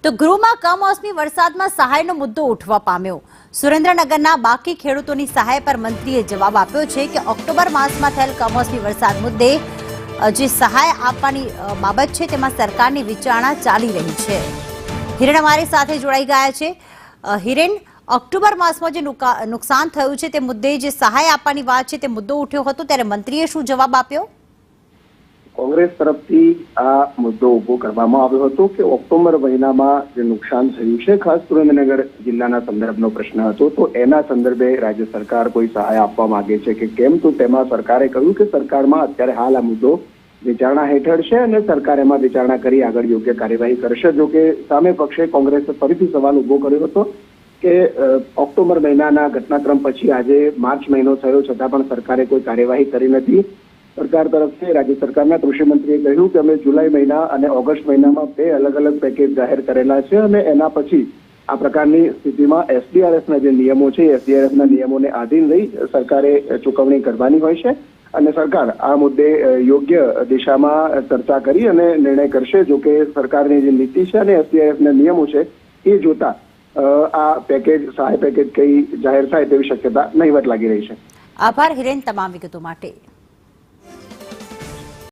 તો ગૃહમાં કમોસમી વરસાદમાં સહાયનો મુદ્દો ઉઠવા પામ્યો। સુરેન્દ્રનગરના બાકી ખેડૂતોની સહાય પર મંત્રીએ જવાબ આપ્યો છે કે ઓક્ટોબર માસમાં થયેલ કમોસમી વરસાદ મુદ્દે જે સહાય આપવાની બાબત છે તેમાં સરકારની વિચારણા ચાલી રહી છે। હિરેન અમારી સાથે જોડાઈ ગયા છે। હિરેન, ઓક્ટોબર માસમાં જે નુકસાન થયું છે તે મુદ્દે જે સહાય આપવાની વાત છે તે મુદ્દો ઉઠ્યો હતો, ત્યારે મંત્રીએ શું જવાબ આપ્યો? કોંગ્રેસ તરફથી આ મુદ્દો ઉભો કરવામાં આવ્યો હતો કે ઓક્ટોબર મહિનામાં જે નુકસાન થયું છે, ખાસ સુરેન્દ્રનગર જિલ્લાના સંદર્ભનો પ્રશ્ન હતો, તો એના સંદર્ભે રાજ્ય સરકાર કોઈ સહાય આપવા માંગે છે કે કેમ? તો તેમાં સરકારે કહ્યું કે સરકારમાં અત્યારે હાલ આ મુદ્દો વિચારણા હેઠળ છે અને સરકાર એમાં વિચારણા કરી આગળ યોગ્ય કાર્યવાહી કરશે। જો કે સામે પક્ષે કોંગ્રેસે ફરીથી સવાલ ઉભો કર્યો હતો કે ઓક્ટોબર મહિનાના ઘટનાક્રમ પછી આજે માર્ચ મહિનો થયો છતાં પણ સરકારે કોઈ કાર્યવાહી કરી નથી। સરકાર તરફથી રાજ્ય સરકારના કૃષિ મંત્રીએ કહ્યું કે અમે જુલાઈ મહિના અને ઓગસ્ટ મહિનામાં 2 અલગ અલગ પેકેજ જાહેર કરેલા છે અને એના પછી આ પ્રકારની સ્થિતિમાં એસડીઆરએફના જે નિયમો છે, એસડીઆરએફના નિયમોને આધીન રહી સરકારે ચૂકવણી કરવાની હોય છે અને સરકાર આ મુદ્દે યોગ્ય દિશામાં ચર્ચા કરી અને નિર્ણય કરશે। જો કે સરકારની જે નીતિ છે અને એસડીઆરએફના નિયમો છે એ જોતા આ પેકેજ, સહાય પેકેજ કઈ જાહેર થાય તેવી શક્યતા નહીવત લાગી રહી છે। આભાર હિરેન, તમામ વિગતો માટે।